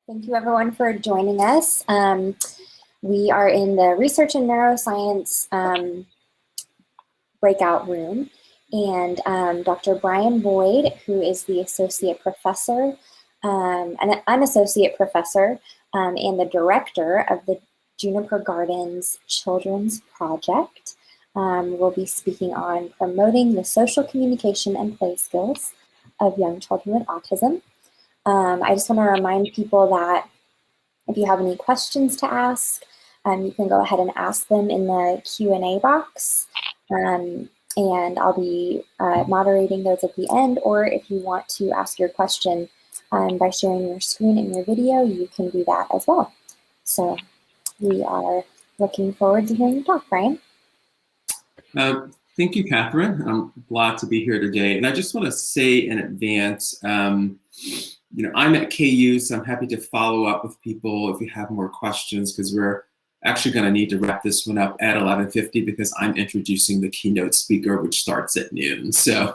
Thank you everyone for joining us. We are in the Research and Neuroscience breakout room, and Dr. Brian Boyd, who is the Associate Professor, an Associate Professor, and the Director of the Juniper Gardens Children's Project, will be speaking on promoting the social communication and play skills of young children with autism. I just want to remind people that if you have any questions to ask, you can go ahead and ask them in the Q&A box, and I'll be moderating those at the end. Or if you want to ask your question by sharing your screen in your video, you can do that as well. So we are looking forward to hearing you talk, Brian. Thank you, Catherine. I'm glad to be here today. And I just want to say in advance, I'm at KU, so I'm happy to follow up with people if you have more questions, because we're actually going to need to wrap this one up at 11:50 because I'm introducing the keynote speaker, which starts at noon. So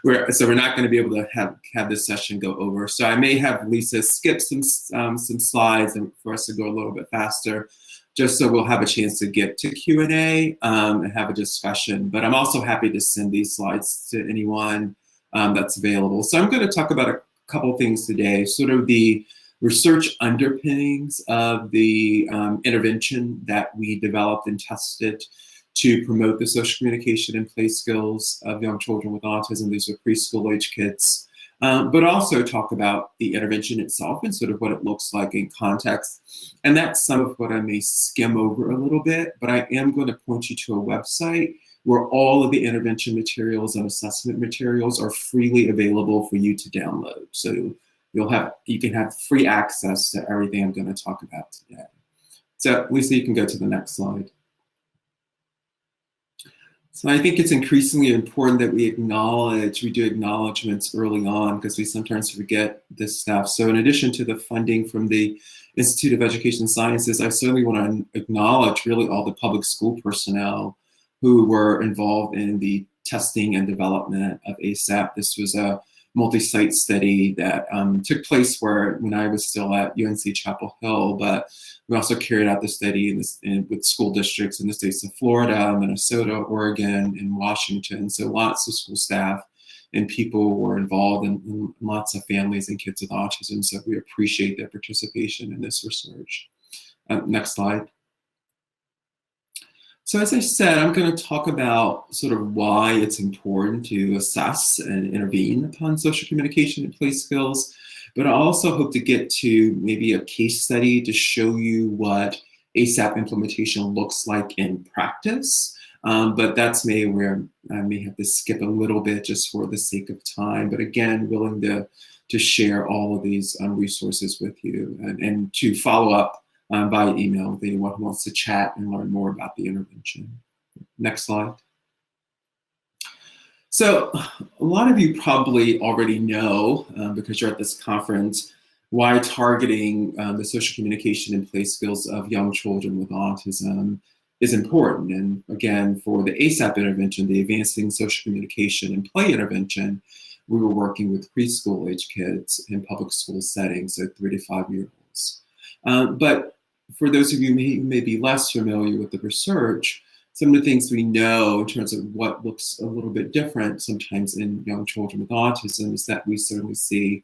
we're not going to be able to have this session go over. So I may have Lisa skip some slides and for us to go a little bit faster, just so we'll have a chance to get to Q&A and have a discussion. But I'm also happy to send these slides to anyone that's available. So I'm going to talk about a couple things today, sort of the research underpinnings of the intervention that we developed and tested to promote the social communication and play skills of young children with autism. These are preschool-age kids. But also talk about the intervention itself and sort of what it looks like in context. And that's some of what I may skim over a little bit, but I am going to point you to a website where all of the intervention materials and assessment materials are freely available for you to download. So you can have free access to everything I'm going to talk about today. So Lisa, you can go to the next slide. So I think it's increasingly important that we do acknowledgements early on, because we sometimes forget this stuff. So in addition to the funding from the Institute of Education Sciences, I certainly want to acknowledge really all the public school personnel who were involved in the testing and development of ASAP. This was a multi-site study that took place when I was still at UNC Chapel Hill, but we also carried out the study with school districts in the states of Florida, Minnesota, Oregon, and Washington. So lots of school staff and people were involved, and lots of families and kids with autism. So we appreciate their participation in this research. Next slide. So as I said, I'm going to talk about sort of why it's important to assess and intervene upon social communication and play skills, but I also hope to get to maybe a case study to show you what ASAP implementation looks like in practice. But that's maybe where I may have to skip a little bit just for the sake of time. But again, willing to share all of these resources with you and to follow up by email with anyone who wants to chat and learn more about the intervention. Next slide. So a lot of you probably already know, because you're at this conference, why targeting the social communication and play skills of young children with autism is important. And again, for the ASAP intervention, the Advancing Social Communication and Play intervention, we were working with preschool-age kids in public school settings, so 3 to 5 year olds. But for those of you who may be less familiar with the research, some of the things we know in terms of what looks a little bit different sometimes in young children with autism is that we certainly see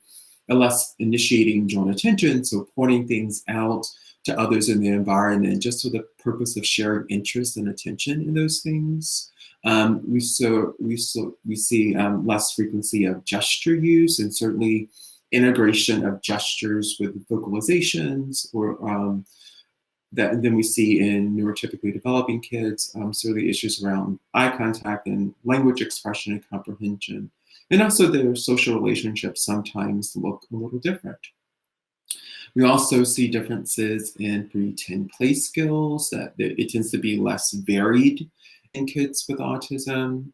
a less initiating joint attention, so pointing things out to others in the environment just for the purpose of sharing interest and attention in those things. We see less frequency of gesture use, and certainly integration of gestures with vocalizations, or then we see in neurotypically developing kids, certainly issues around eye contact and language expression and comprehension. And also their social relationships sometimes look a little different. We also see differences in pretend play skills, that it tends to be less varied in kids with autism.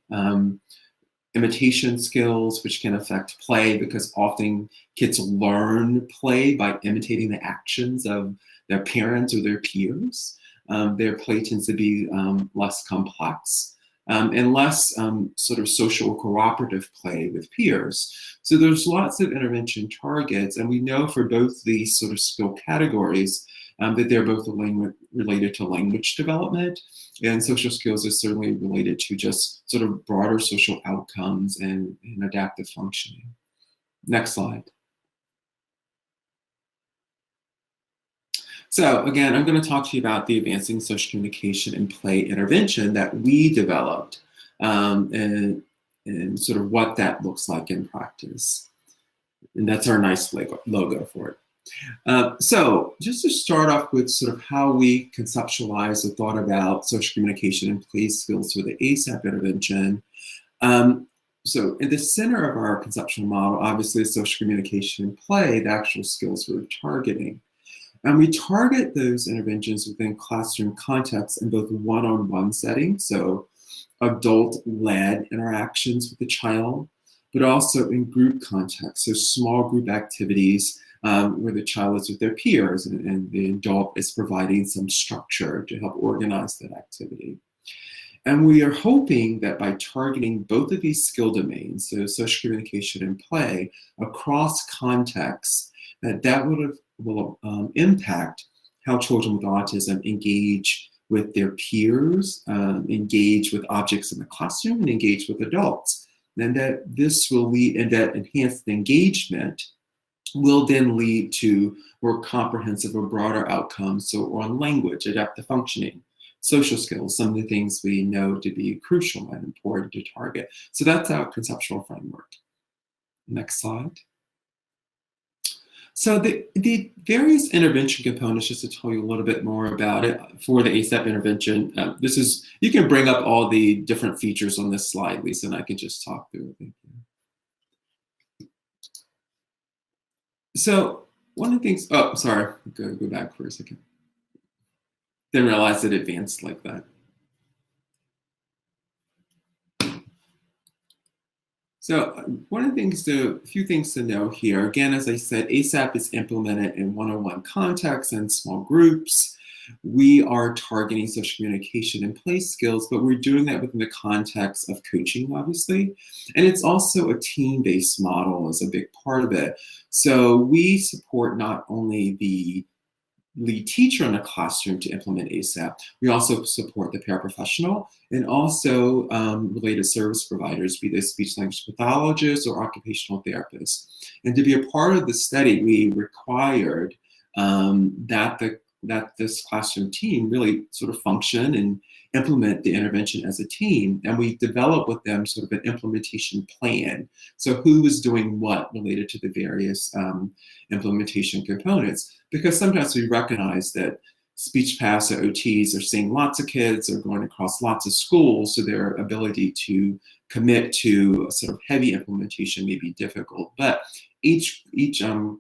Imitation skills, which can affect play, because often kids learn play by imitating the actions of their parents or their peers. Their play tends to be less complex. and less sort of social cooperative play with peers. So there's lots of intervention targets, and we know for both these sort of skill categories that they're both related to language development, and social skills is certainly related to just sort of broader social outcomes and adaptive functioning. Next slide. So again, I'm going to talk to you about the advancing social communication and play intervention that we developed, and sort of what that looks like in practice. And that's our nice logo for it. So just to start off with sort of how we conceptualize or thought about social communication and play skills for the ASAP intervention. So in the center of our conceptual model, obviously is social communication and play, the actual skills we're targeting. And we target those interventions within classroom contexts in both one-on-one settings, so adult-led interactions with the child, but also in group contexts, so small group activities where the child is with their peers and the adult is providing some structure to help organize that activity. And we are hoping that by targeting both of these skill domains, so social communication and play, across contexts, that will impact how children with autism engage with their peers, engage with objects in the classroom, and engage with adults. And that this will lead, and that enhanced engagement will then lead to more comprehensive or broader outcomes, so on language, adaptive functioning, social skills, some of the things we know to be crucial and important to target. So that's our conceptual framework. Next slide. So the various intervention components, just to tell you a little bit more about it for the ASAP intervention, you can bring up all the different features on this slide, Lisa, and I can just talk through it. Thank you. So one of the things, oh, sorry, go back for a second. Didn't realize it advanced like that. So one of the things a few things to know here, again, as I said, ASAP is implemented in one-on-one contexts and small groups. We are targeting social communication and play skills, but we're doing that within the context of coaching, obviously. And it's also a team-based model is a big part of it. So we support not only the lead teacher in a classroom to implement ASAP. We also support the paraprofessional and also related service providers, be they speech language pathologists or occupational therapists. And to be a part of the study, we required that this classroom team really sort of function and implement the intervention as a team. And we developed with them sort of an implementation plan. So who was doing what related to the various implementation components, because sometimes we recognize that speech paths or OTs are seeing lots of kids, are going across lots of schools, so their ability to commit to a sort of heavy implementation may be difficult. But each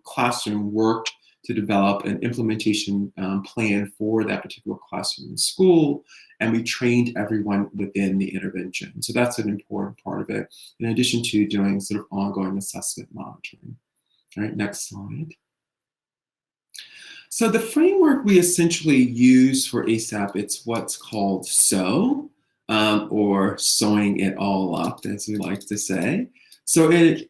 classroom worked to develop an implementation plan for that particular classroom in school, and we trained everyone within the intervention. So that's an important part of it, in addition to doing sort of ongoing assessment monitoring. All right, next slide. So the framework we essentially use for ASAP, it's what's called SEW, or sewing it all up, as we like to say. So it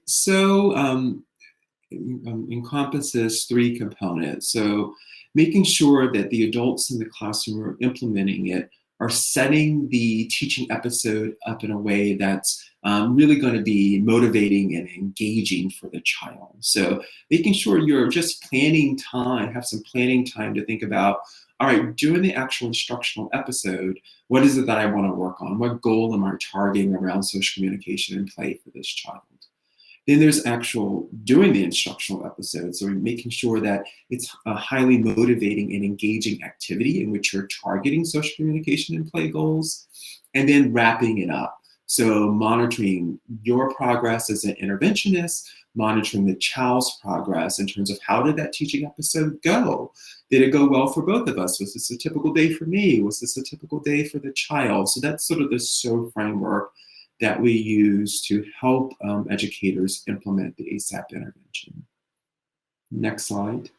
encompasses three components. So making sure that the adults in the classroom who are implementing it are setting the teaching episode up in a way that's really going to be motivating and engaging for the child. So making sure you're just planning time, have some planning time to think about, all right, during the actual instructional episode, what is it that I want to work on? What goal am I targeting around social communication and play for this child? Then there's actual doing the instructional episode. So making sure that it's a highly motivating and engaging activity in which you're targeting social communication and play goals, and then wrapping it up. So monitoring your progress as an interventionist, monitoring the child's progress in terms of how did that teaching episode go? Did it go well for both of us? Was this a typical day for me? Was this a typical day for the child? So that's sort of the SEW framework that we use to help educators implement the ASAP intervention. Next slide.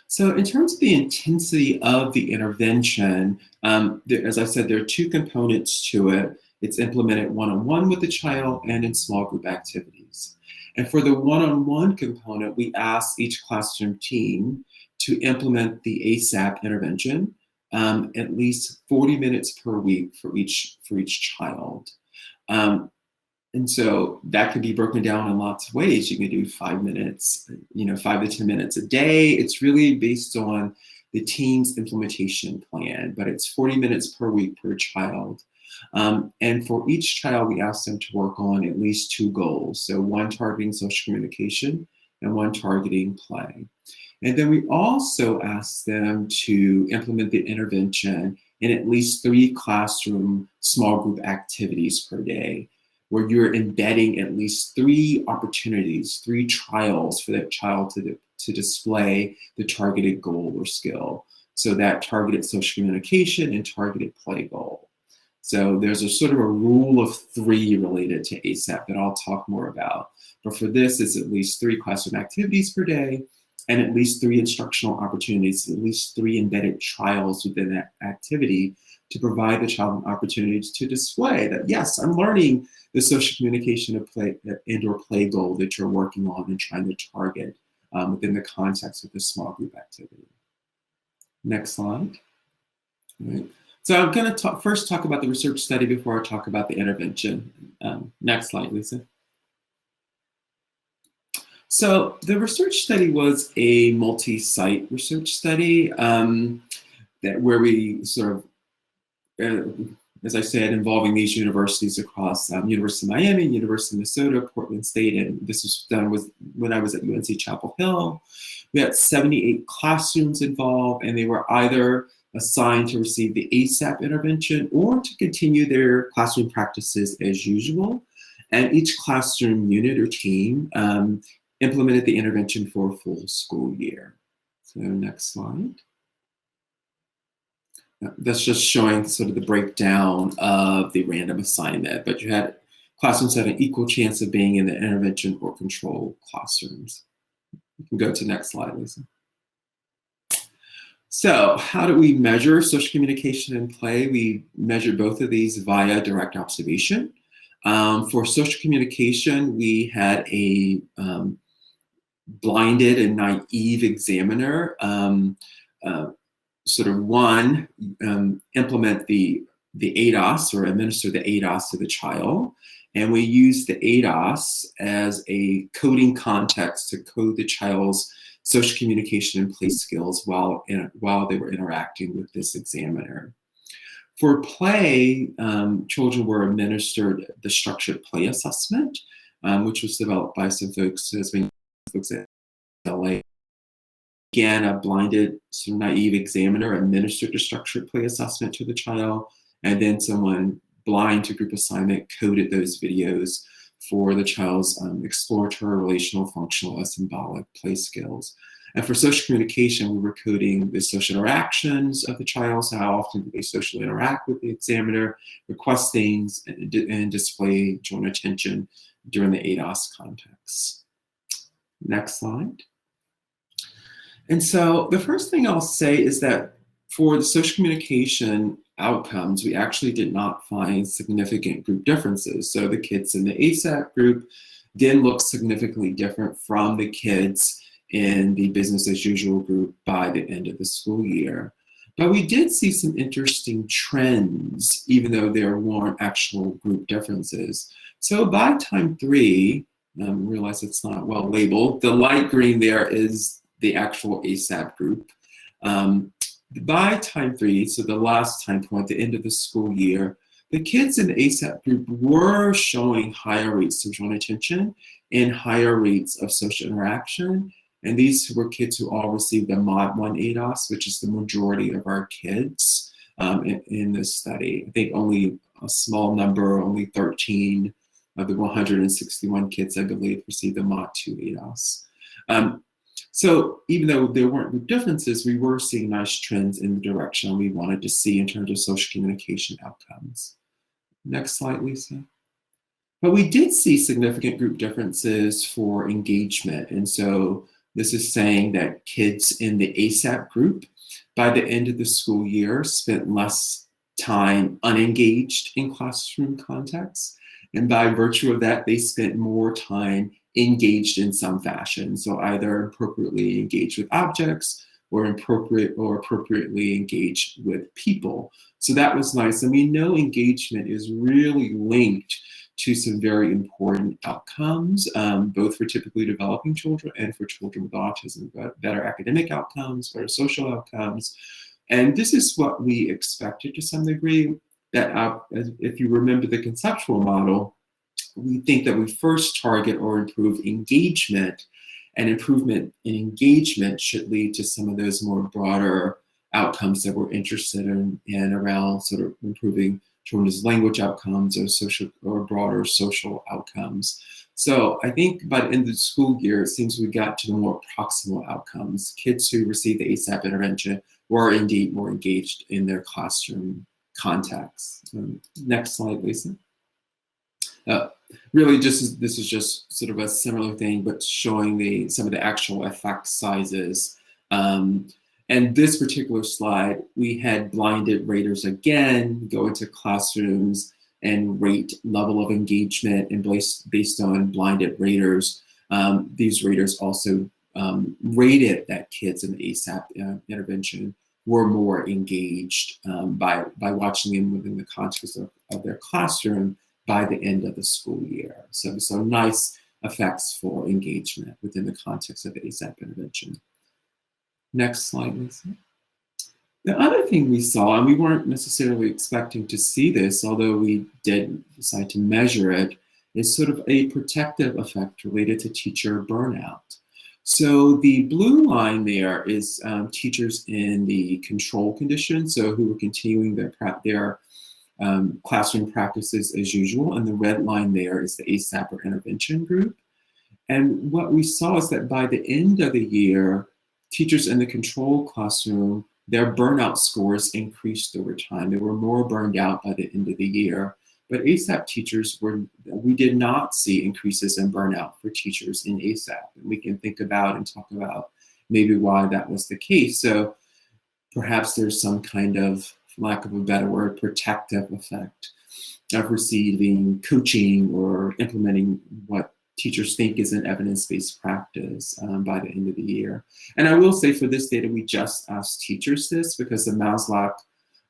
So in terms of the intensity of the intervention, as I said, there are two components to it. It's implemented one-on-one with the child and in small group activities. And for the one-on-one component, we ask each classroom team to implement the ASAP intervention at least 40 minutes per week for each child. And so that could be broken down in lots of ways. You can do 5 minutes, 5 to 10 minutes a day. It's really based on the team's implementation plan, but it's 40 minutes per week per child. And for each child, we ask them to work on at least 2 goals. So one targeting social communication and one targeting play. And then we also ask them to implement the intervention in at least 3 classroom small group activities per day, where you're embedding at least 3 opportunities, 3 trials for that child to display the targeted goal or skill. So that targeted social communication and targeted play goal. So there's a sort of a rule of 3 related to ASAP that I'll talk more about. But for this, it's at least 3 classroom activities per day and at least 3 instructional opportunities, at least 3 embedded trials within that activity to provide the child an opportunity to display that, yes, I'm learning the social communication of play and/or play goal that you're working on and trying to target within the context of this small group activity. Next slide. All right. So I'm going to first talk about the research study before I talk about the intervention. Next slide, Lisa. So the research study was a multi-site research study where we sort of as I said, involving these universities across University of Miami, University of Minnesota, Portland State, and this was done when I was at UNC Chapel Hill. We had 78 classrooms involved, and they were either assigned to receive the ASAP intervention or to continue their classroom practices as usual. And each classroom unit or team implemented the intervention for a full school year. So next slide. That's just showing sort of the breakdown of the random assignment, but you had classrooms that had an equal chance of being in the intervention or control classrooms. You can go to the next slide, Lisa. So how do we measure social communication and play? We measure both of these via direct observation. For social communication, we had a blinded and naive examiner sort of implement the ADOS or administer the ADOS to the child. And we use the ADOS as a coding context to code the child's social communication and play skills while they were interacting with this examiner. For play, children were administered the structured play assessment, which was developed by some folks at LA. Again, a blinded, sort of naive examiner administered a structured play assessment to the child, and then someone blind to group assignment coded those videos for the child's exploratory, relational, functional, or symbolic play skills. And for social communication, we were coding the social interactions of the child, so how often do they socially interact with the examiner, request things, and display joint attention during the ADOS context. Next slide. And so the first thing I'll say is that for the social communication outcomes, we actually did not find significant group differences. So the kids in the ASAP group didn't look significantly different from the kids in the business as usual group by the end of the school year. But we did see some interesting trends, even though there weren't actual group differences. So by time 3, realize it's not well labeled, the light green there is the actual ASAP group. By time 3, so the last time point, the end of the school year, the kids in the ASAP group were showing higher rates of joint attention and higher rates of social interaction. And these were kids who all received the Mod 1 ADOS, which is the majority of our kids in this study. I think only a small number, only 13 of the 161 kids, I believe, received the Mod 2 ADOS. So even though there weren't group differences, we were seeing nice trends in the direction we wanted to see in terms of social communication outcomes. Next slide, Lisa. But we did see significant group differences for engagement. And so This is saying that kids in the ASAP group, by the end of the school year, spent less time unengaged in classroom contexts. And by virtue of that, they spent more time engaged in some fashion. So either appropriately engaged with objects or appropriately engaged with people. So that was nice. And we know engagement is really linked to some very important outcomes, both for typically developing children and for children with autism, but better academic outcomes, better social outcomes. And this is what we expected to some degree, that if you remember the conceptual model, we think that we first target or improve engagement, and improvement in engagement should lead to some of those more broader outcomes that we're interested in around sort of improving children's language outcomes or social or broader social outcomes. So I think by the end of the school year, it seems we got to the more proximal outcomes. Kids who receive the ASAP intervention were indeed more engaged in their classroom context. Next slide, Lisa. Really, this is just sort of a similar thing, but showing some of the actual effect sizes. And this particular slide, we had blinded raters again go into classrooms and rate level of engagement, and based on blinded raters. These raters also rated that kids in the ASAP intervention were more engaged by watching them within the context of their classroom by the end of the school year. So nice effects for engagement within the context of the ASAP intervention. Next slide, Lisa. The other thing we saw, and we weren't necessarily expecting to see this, although we did decide to measure it, is sort of a protective effect related to teacher burnout. So the blue line there is teachers in the control condition, so who were continuing their classroom practices as usual, and the red line there is the ASAP or intervention group. And what we saw is that by the end of the year, teachers in the control classroom, their burnout scores increased over time. They were more burned out by the end of the year. But ASAP teachers we did not see increases in burnout for teachers in ASAP. And we can think about and talk about maybe why that was the case. So perhaps there's some kind of, for lack of a better word, protective effect of receiving coaching or implementing what teachers think is an evidence-based practice by the end of the year. And I will say for this data, we just asked teachers this because the Maslow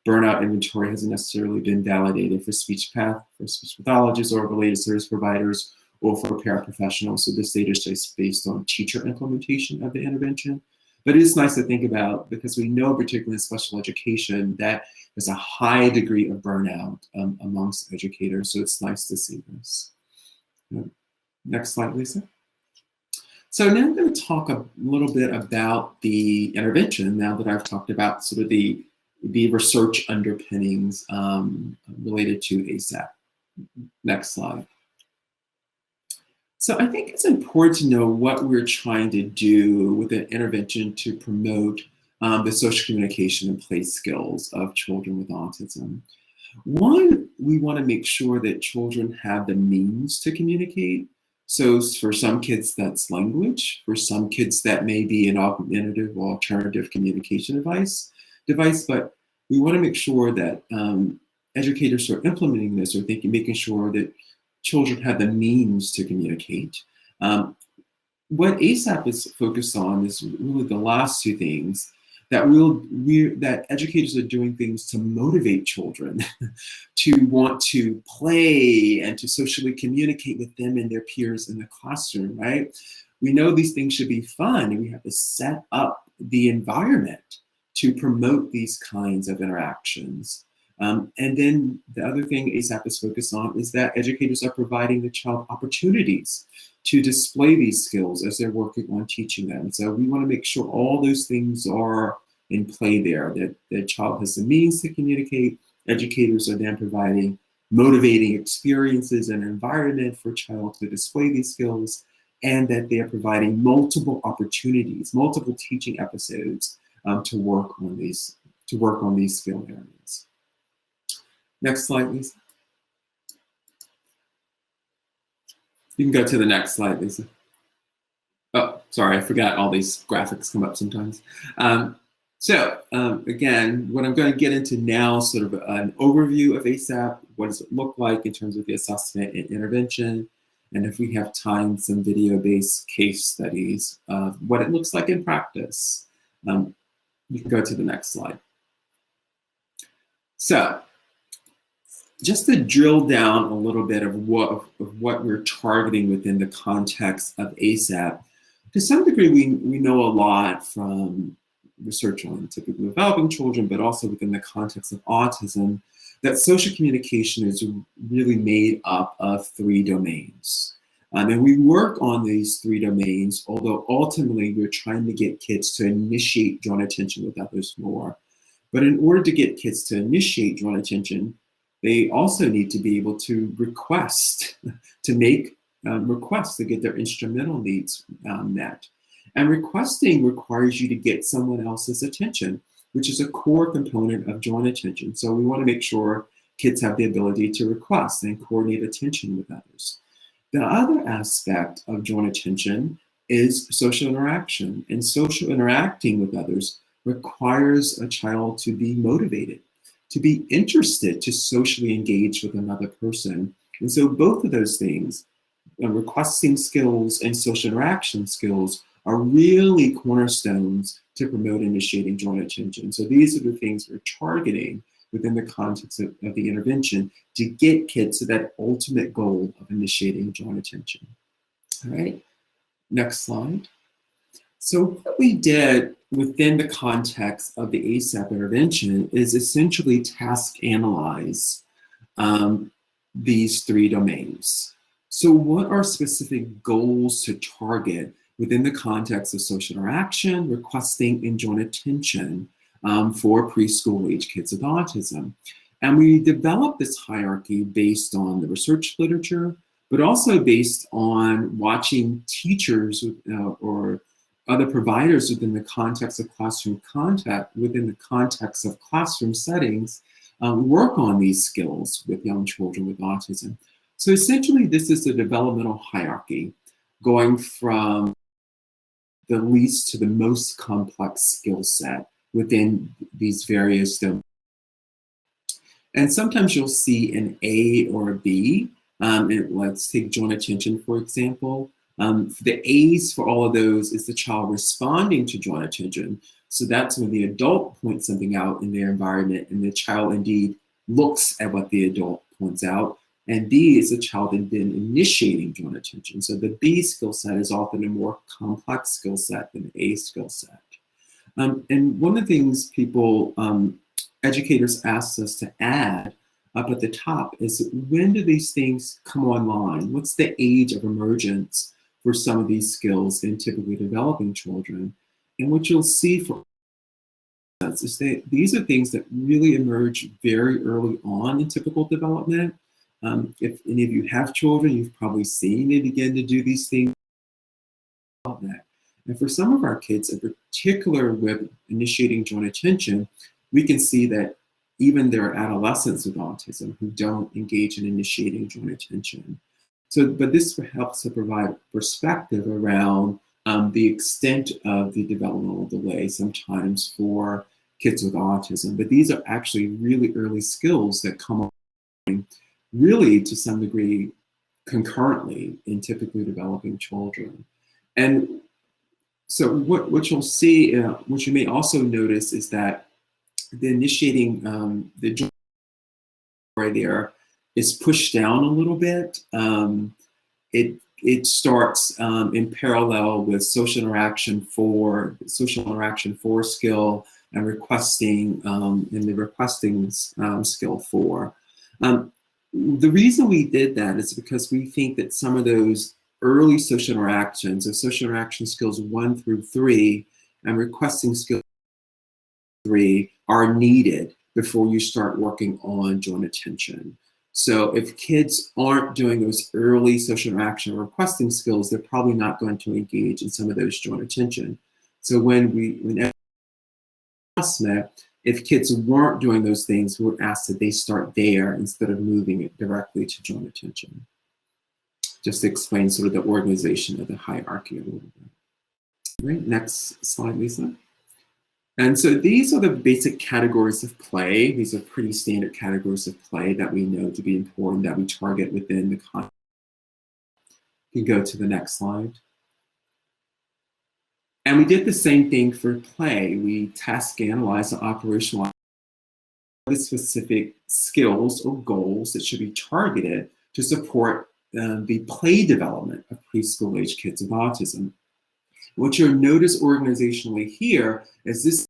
burnout inventory hasn't necessarily been validated for speech pathologists or related service providers or for paraprofessionals. So this data is just based on teacher implementation of the intervention. But it is nice to think about because we know, particularly in special education, that there's a high degree of burnout amongst educators. So it's nice to see this. Next slide, Lisa. So now I'm going to talk a little bit about the intervention now that I've talked about sort of the research underpinnings related to ASAP. Next slide. So I think it's important to know what we're trying to do with an intervention to promote the social communication and play skills of children with autism. One, we want to make sure that children have the means to communicate. So for some kids, that's language. For some kids, that may be an augmentative or alternative communication device. But we want to make sure that educators who are implementing this are making sure that children have the means to communicate. What ASAP is focused on is really the last two things, that educators are doing things to motivate children to want to play and to socially communicate with them and their peers in the classroom, right? We know these things should be fun, and we have to set up the environment to promote these kinds of interactions. And then the other thing ASAP is focused on is that educators are providing the child opportunities to display these skills as they're working on teaching them. So we want to make sure all those things are in play there, that the child has the means to communicate. Educators are then providing motivating experiences and environment for a child to display these skills, and that they are providing multiple opportunities, multiple teaching episodes to work on these skill areas. Next slide, Lisa. You can go to the next slide, Lisa. Oh, Sorry, I forgot all these graphics come up sometimes. Again, what I'm going to get into now is sort of an overview of ASAP. What does it look like in terms of the assessment and intervention? And if we have time, some video-based case studies of what it looks like in practice. You can go to the next slide. So just to drill down a little bit of what we're targeting within the context of ASAP, to some degree, we know a lot from research on typically developing children, but also within the context of autism, that social communication is really made up of 3 domains. And we work on these 3 domains, although ultimately we're trying to get kids to initiate joint attention with others more. But in order to get kids to initiate joint attention, they also need to be able to request, to make requests to get their instrumental needs met. And requesting requires you to get someone else's attention, which is a core component of joint attention. So we want to make sure kids have the ability to request and coordinate attention with others. The other aspect of joint attention is social interaction, and social interacting with others requires a child to be motivated, to be interested to socially engage with another person. And so both of those things, requesting skills and social interaction skills, are really cornerstones to promote initiating joint attention. So these are the things we're targeting within the context of the intervention to get kids to that ultimate goal of initiating joint attention. All right, next slide. So what we did within the context of the ASAP intervention is essentially task analyze these 3 domains. So what are specific goals to target within the context of social interaction, requesting, and joint attention for preschool-aged kids with autism? And we developed this hierarchy based on the research literature, but also based on watching teachers or other providers within the context of classroom contact, within the context of classroom settings, work on these skills with young children with autism. So essentially, this is a developmental hierarchy going from the least to the most complex skill set within these various domains. And sometimes you'll see an A or a B. Let's take joint attention, for example. The A's for all of those is the child responding to joint attention. So that's when the adult points something out in their environment and the child indeed looks at what the adult points out. And B is the child then initiating joint attention. So the B skill set is often a more complex skill set than the A skill set. And one of the things educators ask us to add up at the top is, when do these things come online? What's the age of emergence for some of these skills in typically developing children? And what you'll see for us is that these are things that really emerge very early on in typical development. If any of you have children, you've probably seen they begin to do these things. And for some of our kids, in particular with initiating joint attention, we can see that even there are adolescents with autism who don't engage in initiating joint attention. So, but this helps to provide perspective around the extent of the developmental delay sometimes for kids with autism. But these are actually really early skills that come on really to some degree concurrently in typically developing children. And so what you'll see, what you may also notice is that the initiating the joint right there is pushed down a little bit. It starts in parallel with social interaction for skill and requesting in the requesting skill 4. The reason we did that is because we think that some of those early social interactions, of social interaction skills 1 through 3 and requesting skill 3, are needed before you start working on joint attention. So if kids aren't doing those early social interaction or requesting skills, they're probably not going to engage in some of those joint attention. So when assessment, if kids weren't doing those things, we would ask that they start there instead of moving it directly to joint attention. Just to explain sort of the organization of the hierarchy a little bit. Right, next slide, Lisa. And so these are the basic categories of play. These are pretty standard categories of play that we know to be important, that we target within the context. You can go to the next slide. And we did the same thing for play. We task analyze and operationalize the specific skills or goals that should be targeted to support the play development of preschool-aged kids with autism. What you'll notice organizationally here is this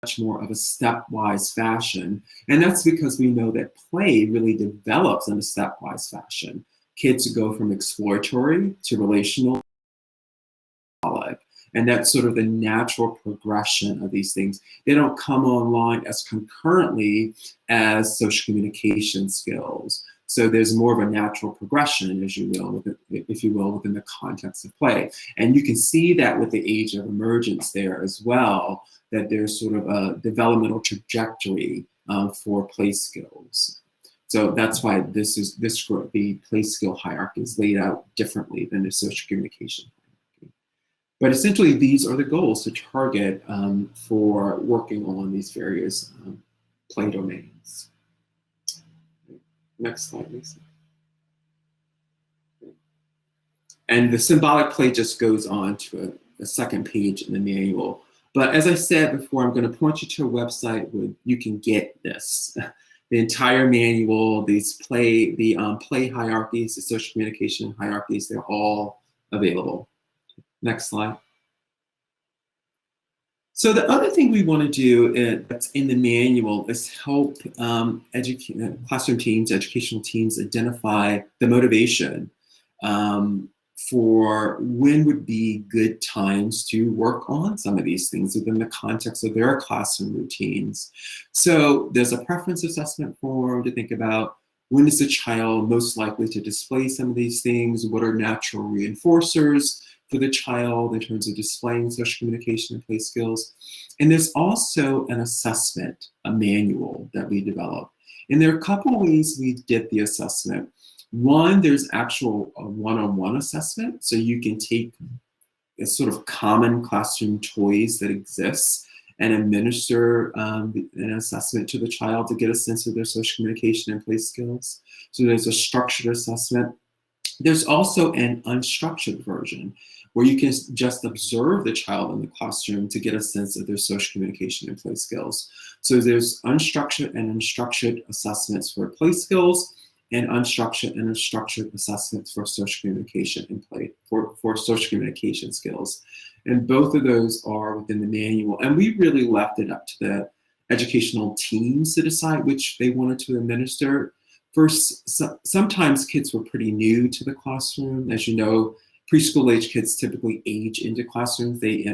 much more of a stepwise fashion. And that's because we know that play really develops in a stepwise fashion. Kids go from exploratory to relational. And that's sort of the natural progression of these things. They don't come online as concurrently as social communication skills. So there's more of a natural progression, as you will, if you will, within the context of play. And you can see that with the age of emergence there as well, that there's sort of a developmental trajectory for play skills. So that's why the play skill hierarchy is laid out differently than the social communication hierarchy. But essentially, these are the goals to target for working on these various play domains. Next slide, please. And the symbolic play just goes on to a second page in the manual. But as I said before, I'm going to point you to a website where you can get this. The entire manual, the play hierarchies, the social communication hierarchies, they're all available. Next slide. So the other thing we want to do that's in the manual is help classroom teams, educational teams identify the motivation for when would be good times to work on some of these things within the context of their classroom routines. So there's a preference assessment form to think about. When is the child most likely to display some of these things? What are natural reinforcers for the child in terms of displaying social communication and play skills? And there's also an assessment, a manual that we developed. And there are a couple of ways we did the assessment. One, there's actual one-on-one assessment. So you can take a sort of common classroom toys that exists and administer an assessment to the child to get a sense of their social communication and play skills. So there's a structured assessment. There's also an unstructured version where you can just observe the child in the classroom to get a sense of their social communication and play skills. So there's unstructured and unstructured assessments for play skills, and unstructured and unstructured assessments for social communication and play, for social communication skills. And both of those are within the manual. And we really left it up to the educational teams to decide which they wanted to administer. First, sometimes kids were pretty new to the classroom. As you know, preschool-age kids typically age into classrooms. They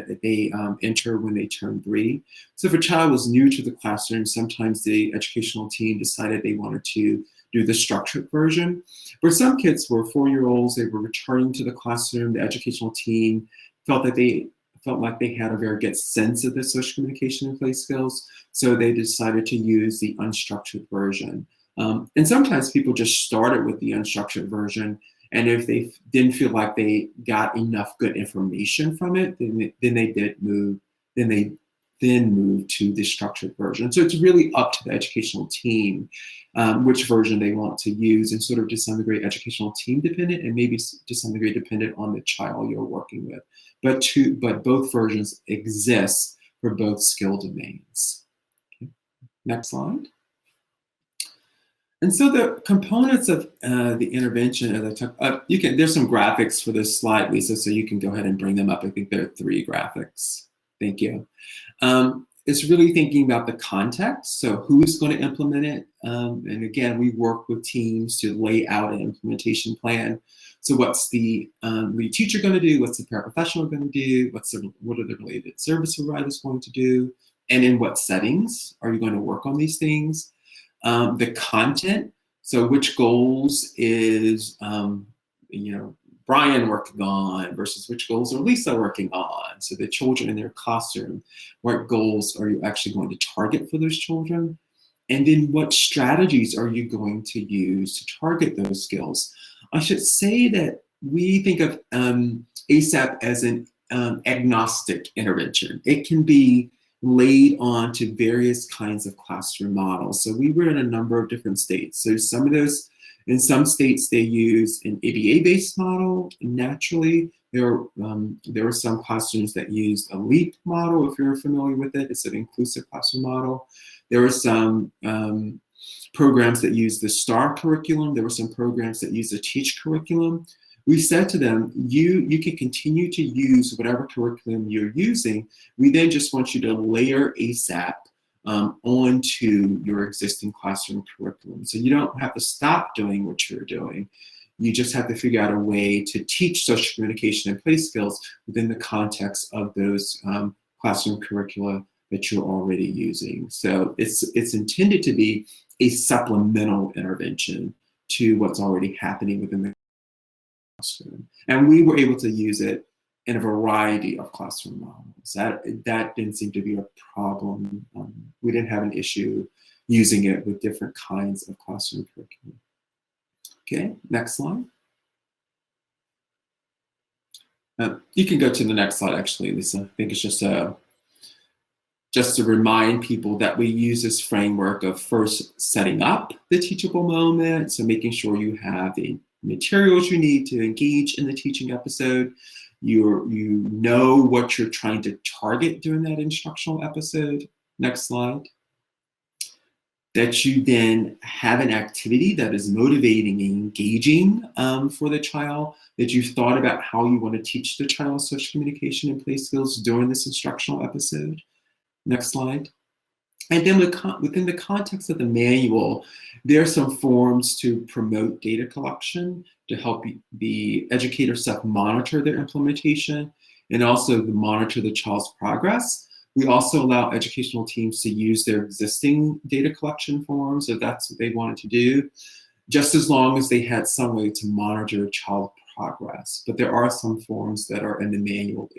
enter when they turn 3. So if a child was new to the classroom, sometimes the educational team decided they wanted to do the structured version. For some kids were 4-year-olds, they were returning to the classroom. The educational team felt like they had a very good sense of the social communication and play skills, so they decided to use the unstructured version. And sometimes people just started with the unstructured version, and if they didn't feel like they got enough good information from it, then they move to the structured version. So it's really up to the educational team which version they want to use, and sort of to some degree educational team dependent, and maybe to some degree dependent on the child you're working with. But both versions exist for both skill domains. Okay. Next slide. And so the components of the intervention, as I talked, there's some graphics for this slide, Lisa, so you can go ahead and bring them up. I think there are 3 graphics. Thank you. It's really thinking about the context. So who's going to implement it? And again, we work with teams to lay out an implementation plan. So what's the lead teacher going to do? What's the paraprofessional going to do? What are the related service providers going to do? And in what settings are you going to work on these things? The content. So which goals is Brian working on versus which goals are Lisa working on? So the children in their classroom, what goals are you actually going to target for those children? And then what strategies are you going to use to target those skills? I should say that we think of ASAP as an agnostic intervention. It can be laid on to various kinds of classroom models. So we were in a number of different states. So some of those, in some states, they use an ABA-based model. Naturally, there were some classrooms that used a LEAP model, if you're familiar with it. It's an inclusive classroom model. There were some programs that used the STAR curriculum. There were some programs that used the TEACH curriculum. We said to them, you can continue to use whatever curriculum you're using. We then just want you to layer ASAP onto your existing classroom curriculum. So you don't have to stop doing what you're doing. You just have to figure out a way to teach social communication and play skills within the context of those classroom curricula that you're already using. So it's intended to be a supplemental intervention to what's already happening within the classroom. And we were able to use it in a variety of classroom models. That didn't seem to be a problem. We didn't have an issue using it with different kinds of classroom curriculum. Okay, next slide. You can go to the next slide, actually, Lisa. I think it's just to remind people that we use this framework of first setting up the teachable moment, so making sure you have the materials you need to engage in the teaching episode. You know what you're trying to target during that instructional episode. Next slide. That you then have an activity that is motivating and engaging for the child, that you've thought about how you want to teach the child social communication and play skills during this instructional episode. Next slide. And then within the context of the manual, there are some forms to promote data collection to help the educator self-monitor their implementation and also to monitor the child's progress. We also allow educational teams to use their existing data collection forms if that's what they wanted to do, just as long as they had some way to monitor child progress. But there are some forms that are in the manual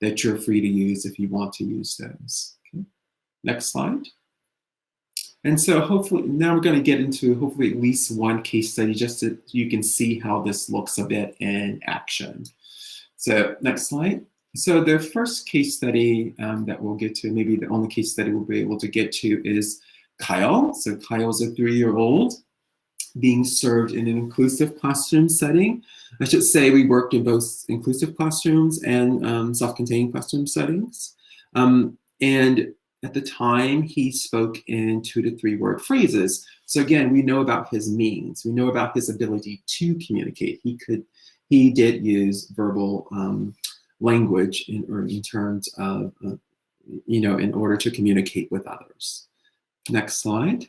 that you're free to use if you want to use those. Okay. Next slide. And so hopefully, now we're going to get into hopefully at least one case study just so you can see how this looks a bit in action. So next slide. So the first case study that we'll get to, maybe the only case study we'll be able to get to, is Kyle. So Kyle is a 3-year-old being served in an inclusive classroom setting. I should say we worked in both inclusive classrooms and self-contained classroom settings. And at the time, he spoke in 2 to 3 word phrases. So again, we know about his means. We know about his ability to communicate. He did use verbal language in terms of, in order to communicate with others. Next slide.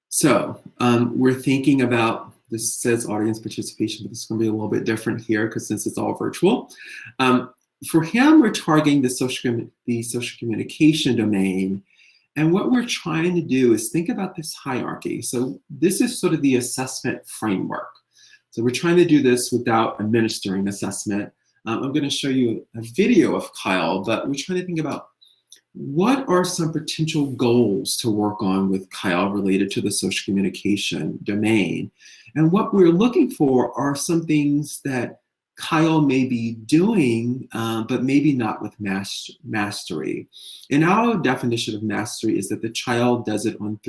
So we're thinking about, this says audience participation, but it's going to be a little bit different here because since it's all virtual. For him, we're targeting the social communication domain. And what we're trying to do is think about this hierarchy. So this is sort of the assessment framework. So we're trying to do this without administering assessment. I'm going to show you a video of Kyle, but we're trying to think about what are some potential goals to work on with Kyle related to the social communication domain. And what we're looking for are some things that Kyle may be doing, but maybe not with mastery. And our definition of mastery is that the child does it on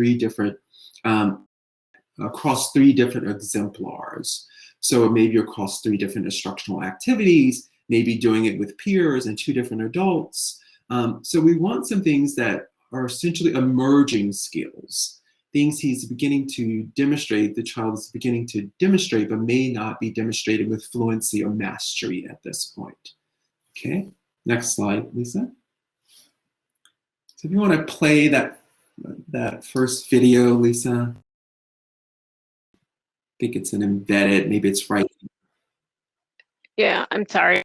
across 3 different exemplars. So maybe across 3 different instructional activities, maybe doing it with peers and 2 different adults. So we want some things that are essentially emerging skills, things he's beginning to demonstrate, the child is beginning to demonstrate, but may not be demonstrated with fluency or mastery at this point. Okay, next slide, Lisa. So if you want to play that first video, Lisa. I think it's an embedded, maybe it's right. Yeah, I'm sorry.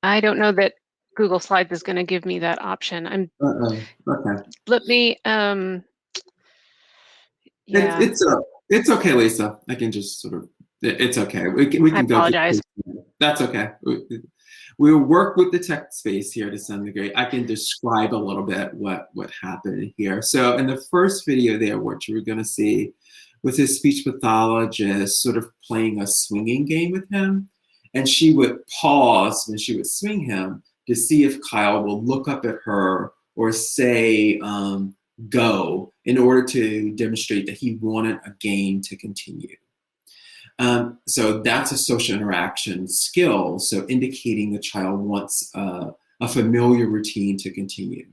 I don't know that Google Slides is going to give me that option. Okay. Let me, yeah. It's okay, Lisa. I can just sort of, it's okay. We can I go. apologize. That's okay. We'll work with the tech space here to some degree. I can describe a little bit what happened here. So in the first video there, what you were going to see with his speech pathologist sort of playing a swinging game with him. And she would pause when she would swing him to see if Kyle will look up at her or say go in order to demonstrate that he wanted a game to continue. So that's a social interaction skill, so indicating the child wants a familiar routine to continue.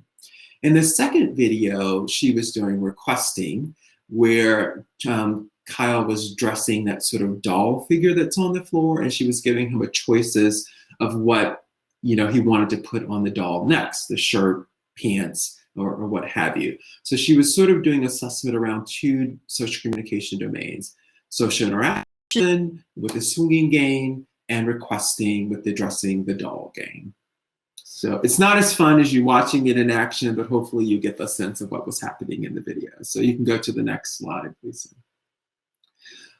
In the second video, she was doing requesting, where Kyle was dressing that sort of doll figure that's on the floor, and she was giving him a choices of what he wanted to put on the doll next, the shirt, pants, or what have you. So she was sort of doing assessment around two social communication domains: social interaction with the swinging game, and requesting with the dressing the doll game. So it's not as fun as you watching it in action, but hopefully you get the sense of what was happening in the video. So you can go to the next slide, please.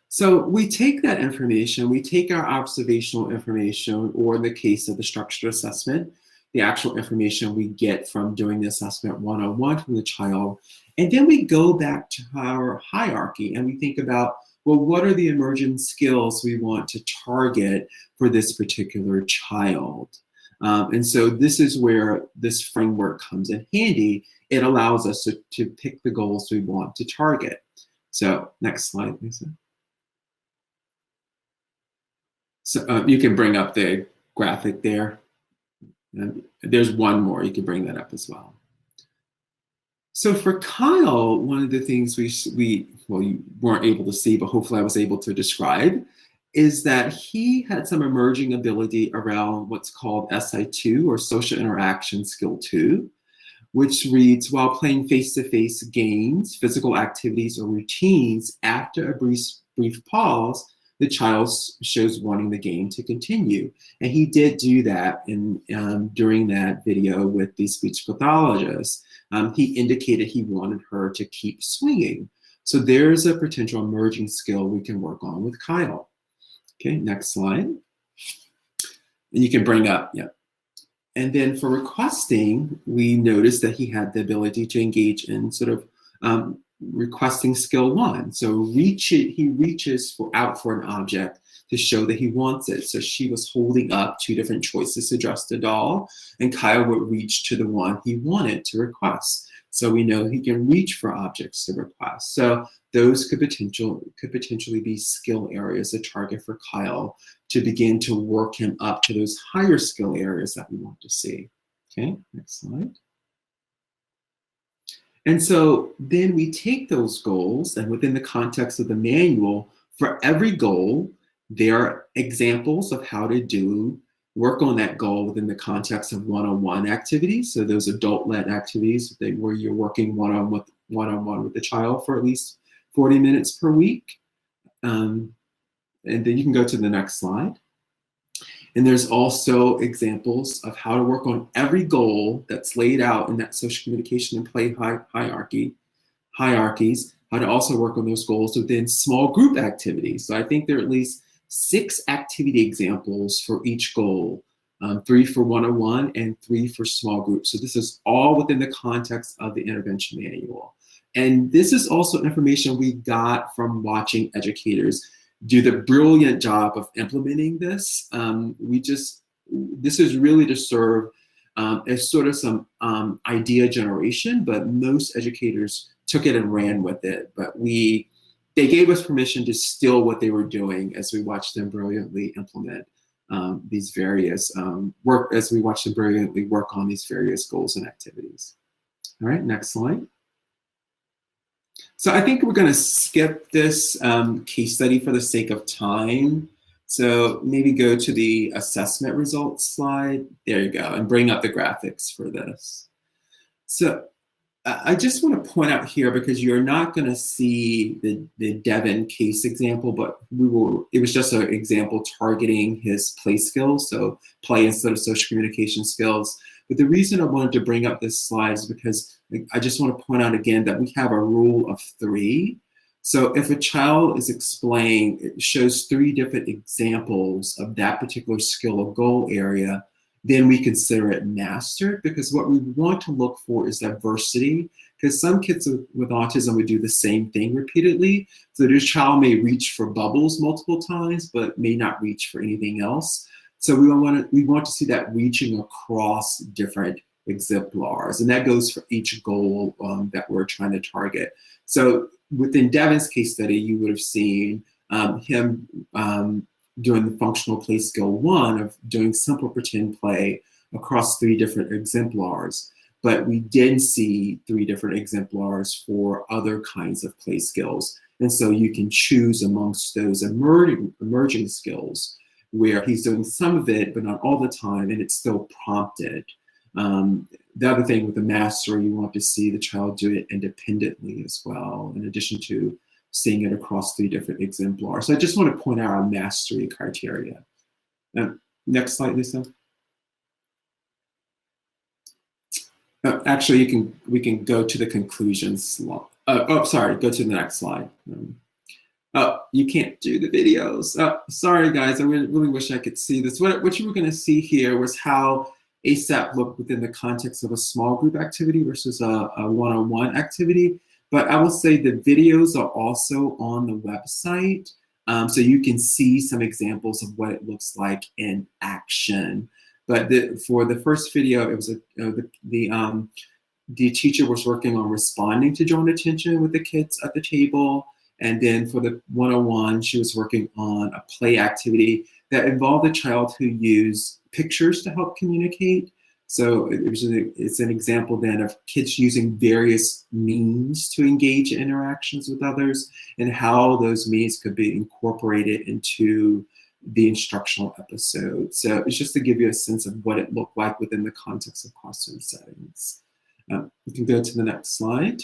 So we take that information, we take our observational information, or in the case of the structured assessment, the actual information we get from doing the assessment one-on-one from the child, and then we go back to our hierarchy and we think about, well, what are the emerging skills we want to target for this particular child? And so this is where this framework comes in handy. It allows us to pick the goals we want to target. So next slide, Lisa. So you can bring up the graphic there. And there's one more, you can bring that up as well. So for Kyle, one of the things well, you weren't able to see, but hopefully I was able to describe, is that he had some emerging ability around what's called SI2, or social interaction skill 2, which reads, while playing face-to-face games, physical activities, or routines, after a brief pause, the child shows wanting the game to continue. And he did do that during that video with the speech pathologist. He indicated he wanted her to keep swinging. So there's a potential emerging skill we can work on with Kyle. Okay, next slide. And you can bring up, yeah. And then for requesting, we noticed that he had the ability to engage in sort of requesting skill 1. So he reaches out for an object to show that he wants it. So she was holding up 2 different choices to dress the doll, and Kyle would reach to the one he wanted to request. So we know he can reach for objects to request. So those could potentially be skill areas to target for Kyle to begin to work him up to those higher skill areas that we want to see. Okay, next slide. And so then we take those goals, and within the context of the manual, for every goal, there are examples of how to work on that goal within the context of one-on-one activities. So those adult-led activities where you're working one-on-one with the child for at least 40 minutes per week. And then you can go to the next slide. And there's also examples of how to work on every goal that's laid out in that social communication and play hierarchies, how to also work on those goals within small group activities. So I think there are at least 6 activity examples for each goal, 3 for one-on-one and 3 for small groups. So this is all within the context of the intervention manual. And this is also information we got from watching educators do the brilliant job of implementing this. This is really to serve as sort of some idea generation, but most educators took it and ran with it. But they gave us permission to steal what they were doing as we watched them brilliantly implement these various work on these various goals and activities. All right, next slide. So I think we're going to skip this case study for the sake of time. So maybe go to the assessment results slide. There you go, and bring up the graphics for this. So I just want to point out here, because you're not going to see the Devin case example, but it was just an example targeting his play skills, so play instead of social communication skills. But the reason I wanted to bring up this slide is because I just want to point out again that we have a rule of 3. So if a child is explained, it shows 3 different examples of that particular skill or goal area, then we consider it mastered, because what we want to look for is diversity, because some kids with autism would do the same thing repeatedly. So their child may reach for bubbles multiple times, but may not reach for anything else. So we want to see that reaching across different exemplars, and that goes for each goal that we're trying to target. So within Devin's case study, you would have seen him doing the functional play skill 1 of doing simple pretend play across 3 different exemplars. But we didn't see 3 different exemplars for other kinds of play skills. And so you can choose amongst those emerging skills where he's doing some of it, but not all the time, and it's still prompted. The other thing with the mastery, you want to see the child do it independently as well, in addition to seeing it across 3 different exemplars. So I just want to point out our mastery criteria. Next slide, Lisa. Actually, we can go to the conclusions. Sorry, go to the next slide. Oh, you can't do the videos. Sorry, guys, I really wish I could see this. What you were going to see here was how ASAP looked within the context of a small group activity versus a one-on-one activity. But I will say the videos are also on the website, so you can see some examples of what it looks like in action. But for the first video, it was the teacher was working on responding to joint attention with the kids at the table. And then for the one-on-one, she was working on a play activity that involved a child who used pictures to help communicate. So it's an example then of kids using various means to engage in interactions with others, and how those means could be incorporated into the instructional episode. So it's just to give you a sense of what it looked like within the context of classroom settings. We can go to the next slide.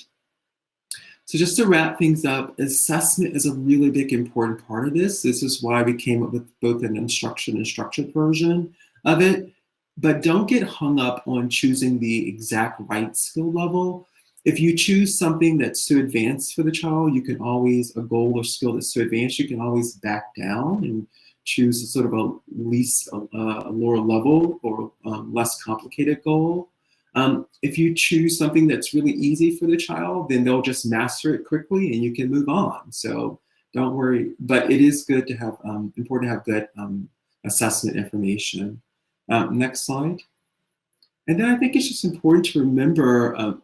So just to wrap things up, assessment is a really big important part of this. This is why we came up with both an instruction and structured version of it. But don't get hung up on choosing the exact right skill level. If you choose something that's too advanced for the child, you can always, a goal or skill that's too advanced, you can always back down and choose a sort of a lower level or less complicated goal. If you choose something that's really easy for the child, then they'll just master it quickly and you can move on. So don't worry, but it is good to have, important to have good assessment information. Next slide. And then I think it's just important to remember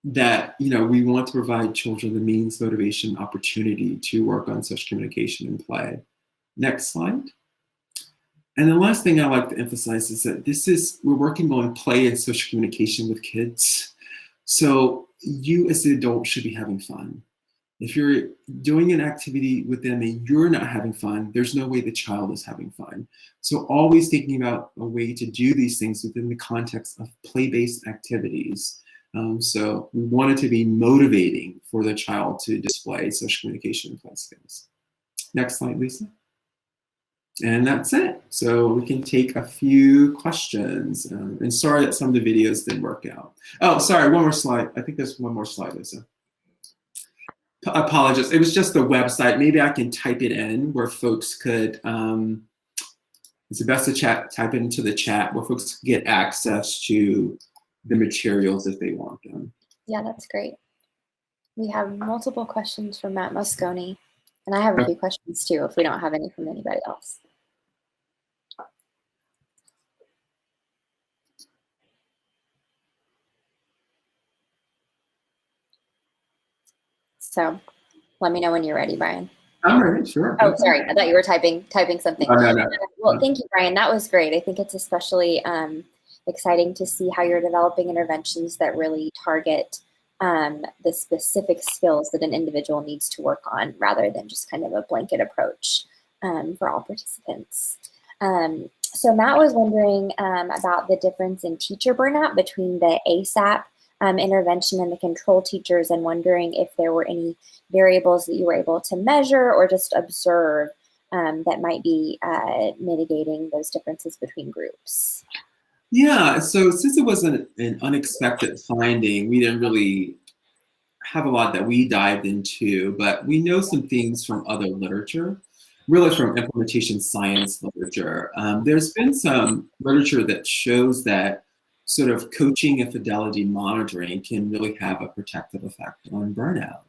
that, you know, we want to provide children the means, motivation, opportunity to work on such communication and play. Next slide. And the last thing I like to emphasize is that we're working on play and social communication with kids. So you as the adult should be having fun. If you're doing an activity with them and you're not having fun, there's no way the child is having fun. So always thinking about a way to do these things within the context of play-based activities. So we want it to be motivating for the child to display social communication and play skills. Next slide, Lisa. And that's it. So we can take a few questions. And sorry that some of the videos didn't work out. Oh, sorry, one more slide. I think there's one more slide, Lisa. Apologies. It was just the website. Maybe I can type it in where folks could, it's best to type it into the chat where folks get access to the materials if they want them. Yeah, that's great. We have multiple questions from Matt Mosconi, and I have a few questions too if we don't have any from anybody else. So let me know when you're ready, Brian. I'm ready, sure. Oh, sorry. I thought you were typing something. No. Well, thank you, Brian. That was great. I think it's especially exciting to see how you're developing interventions that really target the specific skills that an individual needs to work on rather than just kind of a blanket approach for all participants. So Matt was wondering about the difference in teacher burnout between the ASAP intervention and the control teachers, and wondering if there were any variables that you were able to measure or just observe that might be mitigating those differences between groups. Yeah, so since it was an unexpected finding, we didn't really have a lot that we dived into, but we know some things from other literature. really from implementation science literature. There's been some literature that shows that sort of coaching and fidelity monitoring can really have a protective effect on burnout.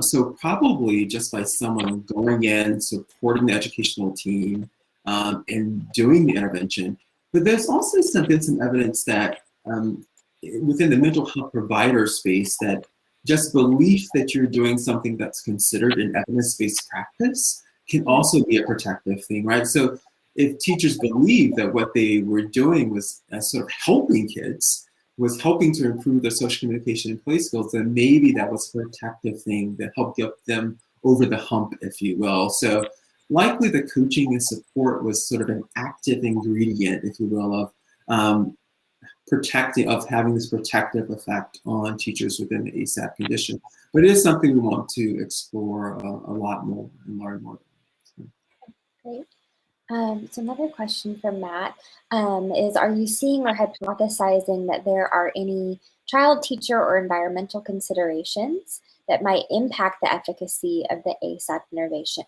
So probably just by someone going in, supporting the educational team, and doing the intervention. But there's also been some evidence that within the mental health provider space that just belief that you're doing something that's considered an evidence-based practice can also be a protective thing, right? So if teachers believe that what they were doing was sort of helping kids, was helping to improve their social communication and play skills, then maybe that was a protective thing that helped get them over the hump, if you will. So likely the coaching and support was sort of an active ingredient, if you will, of having this protective effect on teachers within the ASAP condition. But it is something we want to explore a lot more and learn more. Great. So another question from Matt is, are you seeing or hypothesizing that there are any child, teacher, or environmental considerations that might impact the efficacy of the ASAP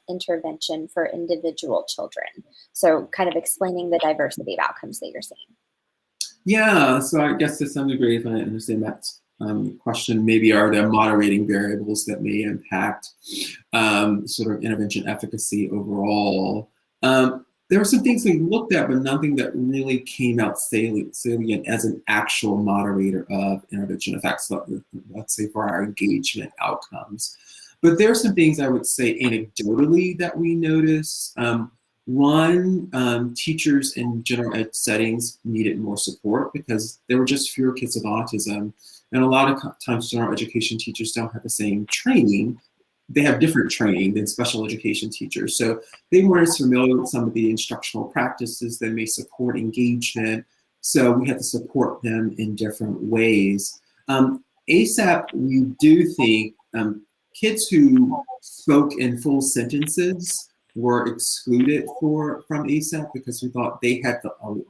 intervention for individual children? So kind of explaining the diversity of outcomes that you're seeing. Yeah, so I guess to some degree, if I understand Matt's question, maybe are there moderating variables that may impact sort of intervention efficacy overall? There were some things we looked at, but nothing that really came out salient as an actual moderator of intervention effects, let's say for our engagement outcomes. But there are some things I would say anecdotally that we notice. One, teachers in general ed settings needed more support because there were just fewer kids with autism. And a lot of times general education teachers don't have the same training. They have different training than special education teachers. So they weren't as familiar with some of the instructional practices that may support engagement. So we had to support them in different ways. ASAP, we do think kids who spoke in full sentences were excluded from ASAP because we thought they had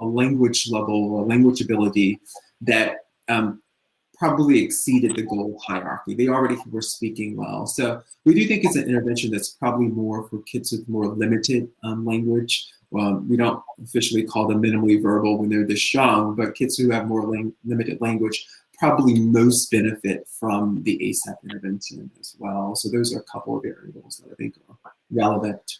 a language level, a language ability that probably exceeded the goal hierarchy. They already were speaking well. So we do think it's an intervention that's probably more for kids with more limited language. We don't officially call them minimally verbal when they're this young, but kids who have more limited language probably most benefit from the ASAP intervention as well. So those are a couple of variables that I think are relevant.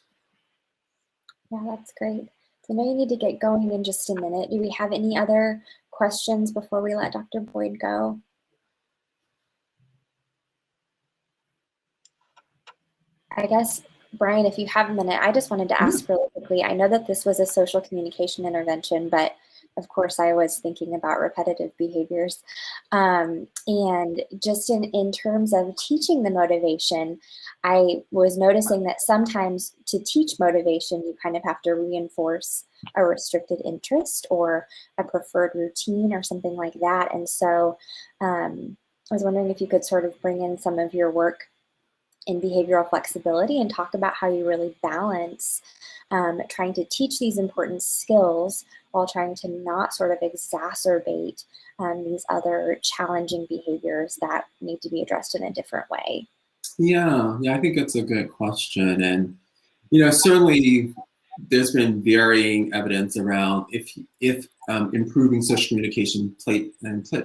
Yeah, that's great. So I know you need to get going in just a minute. Do we have any other questions before we let Dr. Boyd go? I guess, Brian, if you have a minute, I just wanted to ask really quickly. I know that this was a social communication intervention, but of course I was thinking about repetitive behaviors. And just in terms of teaching the motivation, I was noticing that sometimes to teach motivation, you kind of have to reinforce a restricted interest or a preferred routine or something like that. And so I was wondering if you could sort of bring in some of your work in behavioral flexibility and talk about how you really balance trying to teach these important skills while trying to not sort of exacerbate these other challenging behaviors that need to be addressed in a different way. Yeah, I think that's a good question. And, certainly there's been varying evidence around if improving social communication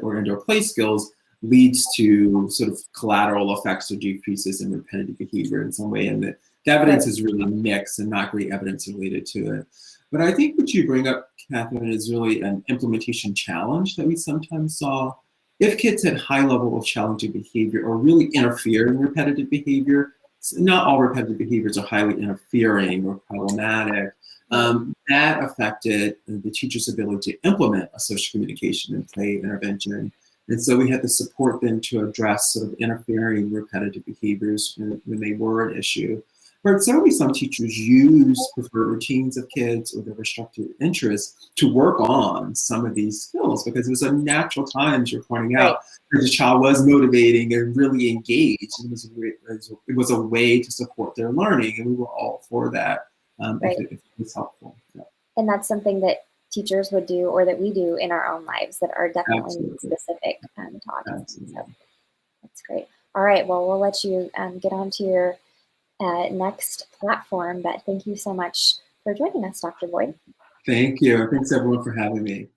or indoor play skills leads to sort of collateral effects or decreases in repetitive behavior in some way. And the evidence is really mixed and not great evidence related to it. But I think what you bring up, Catherine, is really an implementation challenge that we sometimes saw. If kids had high level of challenging behavior or really interfere in repetitive behavior, not all repetitive behaviors are highly interfering or problematic, that affected the teacher's ability to implement a social communication and play intervention. And so we had to support them to address sort of interfering repetitive behaviors when they were an issue. But certainly some teachers use preferred routines of kids or their restricted interests to work on some of these skills because it was a natural time, as you're pointing out, that the child was motivating and really engaged. It was a way to support their learning, and we were all for that if it was helpful. Yeah. And that's something that teachers would do or that we do in our own lives that are definitely specific to autism. So that's great. All right, well, we'll let you get on to your next platform. But thank you so much for joining us, Dr. Boyd. Thank you. Thanks everyone for having me.